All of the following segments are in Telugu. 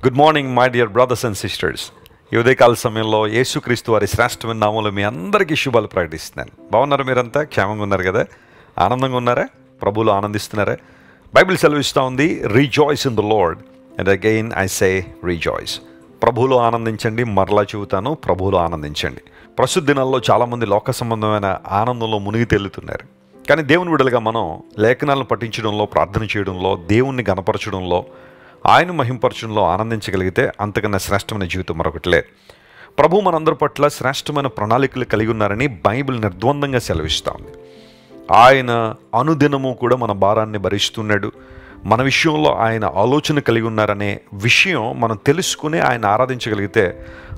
Good morning my dear brothers and sisters. ఈ ఉదయకాల సమయంలో యేసుక్రీస్తు వారి శ్రేష్టమైన నామంలో మీ అందరికీ శుభాలు ప్రకటిస్తున్నాను. బాగున్నారా? మీరంతా క్షేమంగా ఉన్నారు కదా? ఆనందంగా ఉన్నారా? ప్రభువులో ఆనందిస్తున్నారా? బైబిల్ సెలవిస్తూ ఉంది, rejoice in the lord, and again I say rejoice. ప్రభువులో ఆనందించండి. మరలా చెబుతాను, ప్రభువులో ఆనందించండి. ప్రస్తుత దినాల్లో చాలామంది లోక సంబంధమైన ఆనందంలో మునిగి తేలుతున్నారు. కానీ దేవుని బిడ్డలుగా మనం లేఖనాలను పఠించడంలో, ప్రార్థన చేయడంలో, దేవుణ్ణి గణపరచడంలో, ఆయన మహింపరచడంలో ఆనందించగలిగితే అంతకన్నా శ్రేష్టమైన జీవితం మరొకటి లేదు. ప్రభు మనందరి పట్ల శ్రేష్టమైన ప్రణాళికలు కలిగి ఉన్నారని బైబిల్ నిర్ద్వందంగా సెలవిస్తూ ఉంది. ఆయన అనుదినము కూడా మన భారాన్ని భరిస్తున్నాడు. మన విషయంలో ఆయన ఆలోచన కలిగి ఉన్నారనే విషయం మనం తెలుసుకుని ఆయన ఆరాధించగలిగితే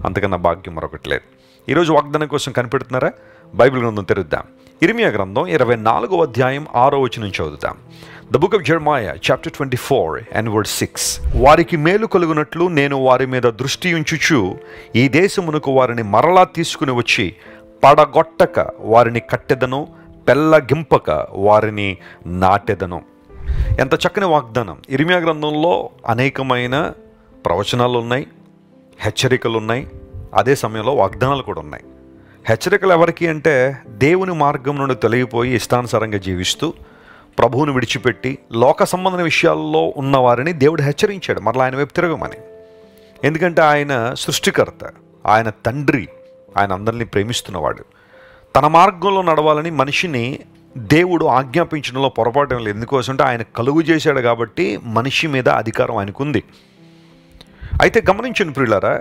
అంతకన్నా భాగ్యం మరొకటి లేదు. ఈరోజు వాగ్దానం కోసం కనిపెడుతున్నారా? బైబిల్ గ్రంథం తెరుద్దాం. ఇర్మియా గ్రంథం 24వ అధ్యాయం 6వ వచనం చదువుతాం. The book of Jeremiah chapter 24 and verse 6. వారికి మేలు కలుగునట్లు నేను వారి మీద దృష్టి ఉంచుచు ఈ దేశమునకు వారిని మరలా తీసుకుని వచ్చి పడగొట్టక వారిని కట్టెదను, పెళ్ళగింపక వారిని నాటెదను. ఎంత చక్కని వాగ్దానం! ఇర్మియా గ్రంథంలో అనేకమైన ప్రవచనాలు ఉన్నాయి, హెచ్చరికలు ఉన్నాయి, అదే సమయంలో వాగ్దానాలు కూడా ఉన్నాయి. హెచ్చరికలు ఎవరికి అంటే, దేవుని మార్గం నుండి తొలగిపోయి ఇష్టానుసారంగా జీవిస్తూ ప్రభువును విడిచిపెట్టి లోక సంబంధమైన విషయాల్లో ఉన్న వారిని దేవుడు హెచ్చరించాడు మరలా ఆయన వైపు తిరగమని. ఎందుకంటే ఆయన సృష్టికర్త, ఆయన తండ్రి, ఆయన అందరినీ ప్రేమిస్తున్నవాడు. తన మార్గంలో నడవాలని మనిషిని దేవుడు ఆజ్ఞాపించడంలో పొరపాటు లేదు. ఎందుకోసంటే ఆయన కలుగు చేశాడు కాబట్టి మనిషి మీద అధికారం ఆయనకుంది. అయితే గమనించండి ప్రియులారా,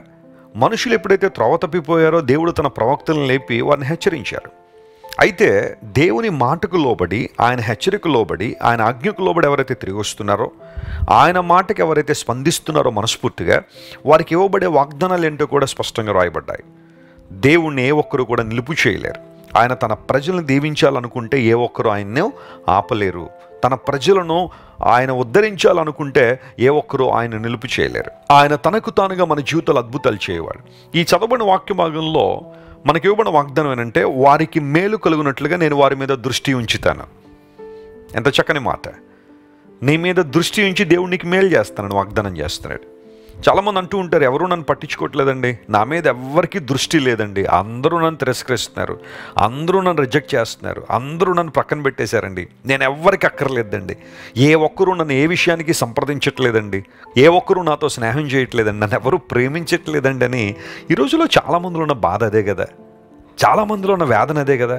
మనుషులు ఎప్పుడైతే త్రోవ తప్పిపోయారో దేవుడు తన ప్రవక్తలను లేపి వారిని హెచ్చరించారు. అయితే దేవుని మాటకు లోబడి, ఆయన హెచ్చరికకు లోబడి, ఆయన ఆజ్ఞకు లోబడి ఎవరైతే తిరిగి వస్తున్నారో, ఆయన మాటకి ఎవరైతే స్పందిస్తున్నారో మనస్ఫూర్తిగా, వారికి ఇవ్వబడే వాగ్దానాలు ఏంటో కూడా స్పష్టంగా రాయబడ్డాయి. దేవుణ్ణి ఏ ఒక్కరు కూడా నిలుపు చేయలేరు. ఆయన తన ప్రజలను దీవించాలనుకుంటే ఏ ఒక్కరు ఆయన్ను ఆపలేరు. తన ప్రజలను ఆయన ఉద్ధరించాలనుకుంటే ఏ ఒక్కరూ ఆయన నిలుపు చేయలేరు. ఆయన తనకు తానుగా మన జీవితాలు అద్భుతాలు చేయవాడు. ఈ చదవబడిన వాక్య భాగంలో మనకి ఇవ్వబడిన వాగ్దానం ఏంటంటే, వారికి మేలు కలుగునట్లుగా నేను వారి మీద దృష్టి ఉంచుతాను. ఎంత చక్కని మాట! నీ మీద దృష్టి ఉంచి దేవుడికి మేలు చేస్తానని వాగ్దానం చేస్తున్నాడు. చాలామంది అంటూ ఉంటారు, ఎవరూ నన్ను పట్టించుకోవట్లేదండి, నా మీద ఎవరికి దృష్టి లేదండి, అందరూ నన్ను తిరస్కరిస్తున్నారు, అందరూ నన్ను రిజెక్ట్ చేస్తున్నారు, అందరూ నన్ను పక్కన పెట్టేశారండి, నేను ఎవరికి అక్కర్లేదండి, ఏ ఒక్కరూ నన్ను ఏ విషయానికి సంప్రదించట్లేదండి, ఏ ఒక్కరూ నాతో స్నేహం చేయట్లేదండి, నన్ను ఎవరూ ప్రేమించట్లేదండి అని ఈ రోజులో చాలామందిలో ఉన్న బాధ అదే కదా, చాలామందిలో ఉన్న వేదన అదే కదా.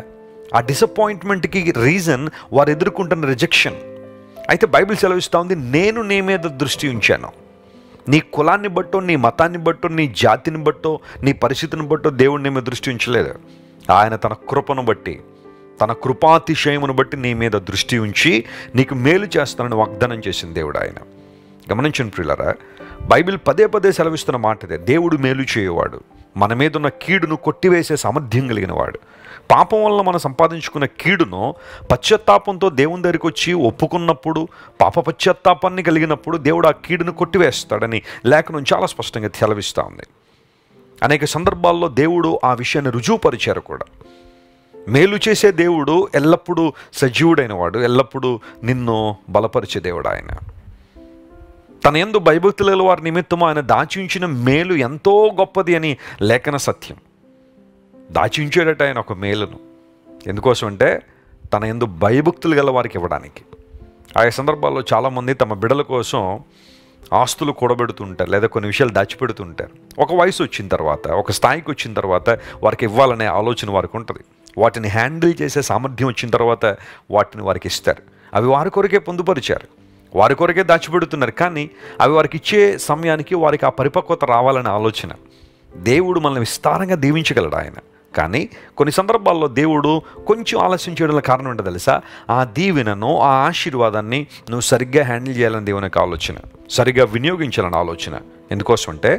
ఆ డిసప్పాయింట్మెంట్కి రీజన్ వారు ఎదుర్కొంటున్న రిజెక్షన్. అయితే బైబిల్ సెలవిస్తూ ఉంది, నేను నీ మీద దృష్టి ఉంచాను. నీ కులాన్ని బట్టో, నీ మతాన్ని బట్టో, నీ జాతిని బట్టో, నీ పరిస్థితిని బట్టో దేవుడు నీ మీద దృష్టి ఉంచలేదు. ఆయన తన కృపను బట్టి, తన కృపాతిశయమును బట్టి నీ మీద దృష్టి ఉంచి నీకు మేలు చేస్తానని వాగ్దానం చేసిన దేవుడు ఆయన. గమనించండి ప్రియులారా, బైబిల్ పదే పదే సెలవిస్తున్న మాట ఇదే. దేవుడు మేలు చేయవాడు, మన మీద ఉన్న కీడును కొట్టివేసే సామర్థ్యం కలిగిన వాడు. పాపం వల్ల మనం సంపాదించుకున్న కీడును పశ్చాత్తాపంతో దేవుని దగ్గరికి వచ్చి ఒప్పుకున్నప్పుడు, పాప పశ్చాత్తాపాన్ని కలిగినప్పుడు దేవుడు ఆ కీడును కొట్టివేస్తాడని లేఖనం చాలా స్పష్టంగా సెలవిస్తూ ఉంది. అనేక సందర్భాల్లో దేవుడు ఆ విషయాన్ని రుజువుపరిచారు కూడా. మేలు చేసే దేవుడు ఎల్లప్పుడూ సజీవుడైన వాడు, ఎల్లప్పుడూ నిన్ను బలపరిచే దేవుడు ఆయన. తన యందు భయభక్తుల వారి నిమిత్తము ఆయన దాచి ఉంచిన మేలు ఎంతో గొప్పది అని లేఖన సత్యం. దాచి ఉంచాడట ఆయన ఒక మేలును. ఎందుకోసం అంటే తన యందు భయభక్తులు గల వారికి ఇవ్వడానికి. ఆయా సందర్భాల్లో చాలామంది తమ బిడ్డల కోసం ఆస్తులు కూడబెడుతుంటారు, లేదా కొన్ని విషయాలు దాచిపెడుతుంటారు. ఒక వయసు వచ్చిన తర్వాత, ఒక స్థాయికి వచ్చిన తర్వాత వారికి ఇవ్వాలనే ఆలోచన వారికి ఉంటుంది. వాటిని హ్యాండిల్ చేసే సామర్థ్యం వచ్చిన తర్వాత వాటిని వారికి ఇస్తారు. అవి వారి కొరకే పొందుపరిచారు, వారి కొరకే దాచిపెడుతున్నారు. కానీ అవి వారికి ఇచ్చే సమయానికి వారికి ఆ పరిపక్వత రావాలనే ఆలోచన. దేవుడు మనల్ని విస్తారంగా దీవించగలడు ఆయన. కానీ కొన్ని సందర్భాల్లో దేవుడు కొంచెం ఆలస్యం చేయడంలో కారణం ఏంటో తెలుసా? ఆ దీవెనను, ఆ ఆశీర్వాదాన్ని నువ్వు సరిగ్గా హ్యాండిల్ చేయాలని దేవుని యొక్క ఆలోచన, సరిగ్గా వినియోగించాలని ఆలోచన. ఎందుకోసం అంటే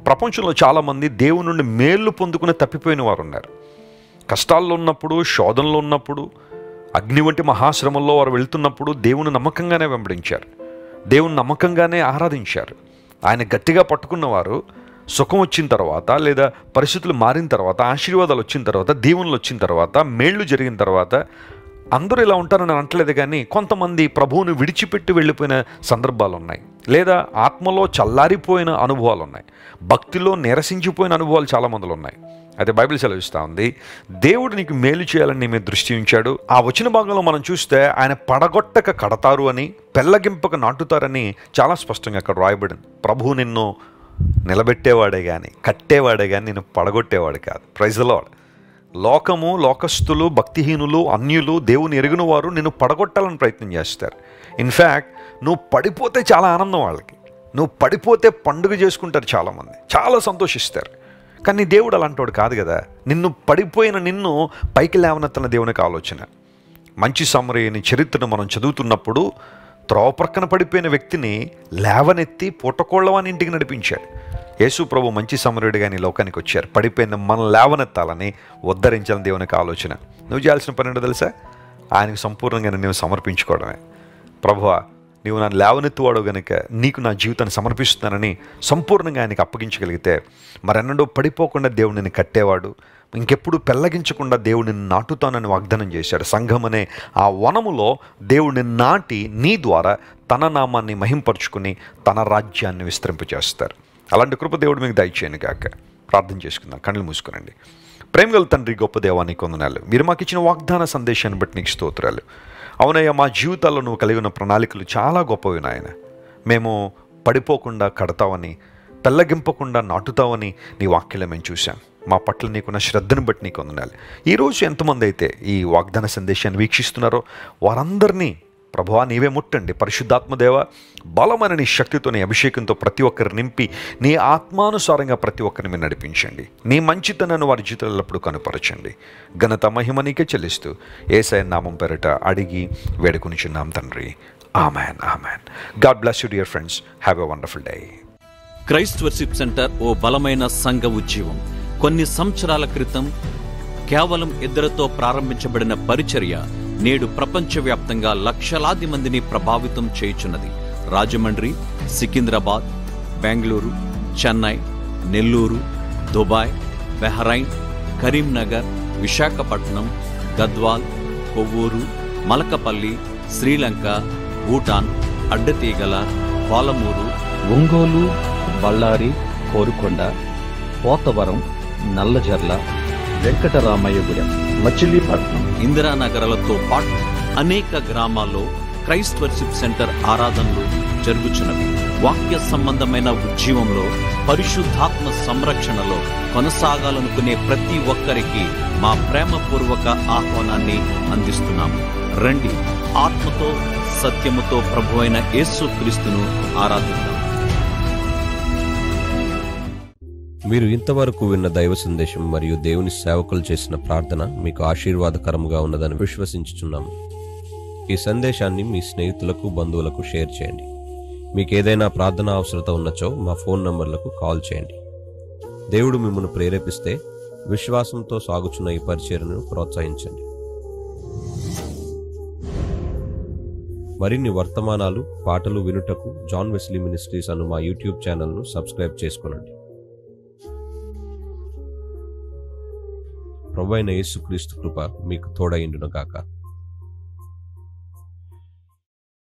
ప్రపంచంలో చాలామంది దేవుని నుండి మేలు పొందుకుని తప్పిపోయిన వారు ఉన్నారు. కష్టాల్లో ఉన్నప్పుడు, శోధనలో ఉన్నప్పుడు, అగ్ని వంటి మహాశ్రమంలో వారు వెళ్తున్నప్పుడు దేవుని నమ్మకంగానే వెంబడించారు, దేవుని నమ్మకంగానే ఆరాధించారు. ఆయన గట్టిగా పట్టుకున్నవారు సుఖం వచ్చిన తర్వాత, లేదా పరిస్థితులు మారిన తర్వాత, ఆశీర్వాదాలు వచ్చిన తర్వాత, దీవెనలు వచ్చిన తర్వాత, మేళ్లు జరిగిన తర్వాత అందరూ ఇలా ఉంటారని అనట్లేదు. కానీ కొంతమంది ప్రభువును విడిచిపెట్టి వెళ్ళిపోయిన సందర్భాలు ఉన్నాయి. లేదా ఆత్మలో చల్లారిపోయిన అనుభవాలు ఉన్నాయి, భక్తిలో నిరసించిపోయిన అనుభవాలు చాలామందిలో ఉన్నాయి. అయితే బైబిల్ సెలవిస్తూ ఉంది, దేవుడు నీకు మేలు చేయాలని నీ మీద దృష్టి ఉంచాడు. ఆ వచ్చిన భాగంలో మనం చూస్తే ఆయన పడగొట్టక కడతారు అని, పెళ్ళగింపక నాటుతారని చాలా స్పష్టంగా అక్కడ రాయబడింది. ప్రభువు నిన్ను నిలబెట్టేవాడే కానీ, కట్టేవాడే కానీ నిన్ను పడగొట్టేవాడు కాదు. Praise the lord. లోకము, లోకస్తులు, భక్తిహీనులు, అన్యులు, దేవుని ఎరిగిన వారు నిన్ను పడగొట్టాలని ప్రయత్నం చేస్తారు. ఇన్ఫ్యాక్ట్ నువ్వు పడిపోతే చాలా ఆనందం వాళ్ళకి, నువ్వు పడిపోతే పండుగ చేసుకుంటారు చాలామంది, చాలా సంతోషిస్తారు. కానీ దేవుడు అలాంటివాడు కాదు కదా. నిన్ను పడిపోయిన నిన్ను పైకి లేవనెత్తన దేవునికి ఆలోచన. మంచి సమరయుని చరిత్రను మనం చదువుతున్నప్పుడు త్రోవ ప్రక్కన పడిపోయిన వ్యక్తిని లేవనెత్తి పూటకోళ్ళవాని ఇంటికి నడిపించాడు. యేసు ప్రభు మంచి సమరయుడిగా నీ లోకానికి వచ్చారు. పడిపోయిన మనం లేవనెత్తాలని, ఉద్ధరించాలని దేవునికి ఆలోచన. నువ్వు చేయాల్సిన పని ఏంటో తెలుసా? ఆయనకు సంపూర్ణంగా నువ్వు సమర్పించుకోవడమే. ప్రభువా, నీవు నన్ను లేవనెత్తువాడు గనుక నీకు నా జీవితాన్ని సమర్పిస్తున్నానని సంపూర్ణంగా ఆయనకి అప్పగించగలిగితే మరెన్నడూ పడిపోకుండా దేవుడు నిన్ను కట్టేవాడు, ఇంకెప్పుడు పెళ్ళగించకుండా దేవుడు నిన్ను నాటుతానని వాగ్దానం చేశాడు. సంఘం అనే ఆ వనములో దేవుడిని నాటి నీ ద్వారా తన నామాన్ని మహింపరుచుకుని తన రాజ్యాన్ని విస్తరింపచేస్తారు. అలాంటి కృప దేవుడు మీకు దయచేయను గాక. ప్రార్థన చేసుకుందాం. కళ్ళు మూసుకునండి. ప్రేమగల తండ్రి, గొప్ప దేవా, నీకు వందనాలు. మీరు మాకు ఇచ్చిన వాగ్దాన సందేశాన్ని బట్టి నీకు స్తోత్రాలు. అవునయ్యా, మా జీవితాల్లో నువ్వు కలిగి ఉన్న ప్రణాళికలు చాలా గొప్పవి నాయన. మేము పడిపోకుండా కడతావని, పెళ్ళగింపకుండా నాటుతావని నీ వాక్యంలో మేము చూసాం. మా పట్ల నీకున్న శ్రద్ధను బట్టి నీకు వందనాలు. ఈరోజు ఎంతమంది అయితే ఈ వాగ్దాన సందేశాన్ని వీక్షిస్తున్నారో వారందరినీ ప్రభువా నీవే ముట్టండి. పరిశుద్ధాత్మదేవ, బలమైన నీ శక్తితో, నీ అభిషేకంతో ప్రతి ఒక్కరు నింపి నీ ఆత్మానుసారంగా ప్రతి ఒక్కరిని మీరు నడిపించండి. నీ మంచితనాన్ని వారి జీవితంలో ఎల్లప్పుడూ కనుపరచండి. ఘనత మహిమ నీకే చెల్లిస్తూ యేసయ్య నామం పేరిట అడిగి వేడుకొనిచున్నాం తండ్రి. Amen, amen. God bless you dear friends. Have a wonderful day. Christ worship centre ఓ బలమైన సంఘ ఉద్యమం. కొన్ని సంవత్సరాల క్రితం కేవలం ఇద్దరితో ప్రారంభించబడిన పరిచర్య నేడు ప్రపంచవ్యాప్తంగా లక్షలాది మందిని ప్రభావితం చేయుచున్నది. రాజమండ్రి, సికింద్రాబాద్, బెంగళూరు, చెన్నై, నెల్లూరు, దుబాయ్, బెహ్రైన్, కరీంనగర్, విశాఖపట్నం, గద్వాల్, కొవ్వూరు, మలకపల్లి, శ్రీలంక, భూటాన్, అడ్డతీగల, పాలమూరు, ఒంగోలు, బళ్ళారి, కోరుకొండ, పోతవరం, నల్లజర్ల, వెంకటరామయ్యగూడెం, మచిలీపట్నం, ఇందిరానగర్లతో పాటు అనేక గ్రామాల్లో క్రైస్ట్ వర్షిప్ సెంటర్ ఆరాధనలు జరుగుచున్నవి. వాక్య సంబంధమైన ఉద్యమంలో, పరిశుద్ధాత్మ సంరక్షణలో కొనసాగాలనుకునే ప్రతి ఒక్కరికి మా ప్రేమపూర్వక ఆహ్వానాన్ని అందిస్తున్నాము. రండి, ఆత్మతో సత్యముతో ప్రభువైన యేసుక్రీస్తును ఆరాధిద్దాం. మీరు ఇంతవరకు విన్న దైవ సందేశం మరియు దేవుని సేవకులు చేసిన ప్రార్థన మీకు ఆశీర్వాదకరముగా ఉన్నదని విశ్వసించుచున్నాము. ఈ సందేశాన్ని మీ స్నేహితులకు, బంధువులకు షేర్ చేయండి. మీకు ఏదైనా ప్రార్థన అవసరత ఉన్నచో మా ఫోన్ నంబర్లకు కాల్ చేయండి. దేవుడు మిమ్మల్ని ప్రేరేపిస్తే విశ్వాసంతో సాగుచున్న ఈ పరిచర్యను ప్రోత్సహించండి. మరిన్ని వర్తమానాలు, పాటలు వినుటకు జాన్ వెస్లీ మినిస్ట్రీస్ అను మా యూట్యూబ్ ఛానల్ను సబ్స్క్రైబ్ చేసుకోనండి. ప్రభువైన యేసుక్రీస్తు కృప మీకు తోడైండును గాక.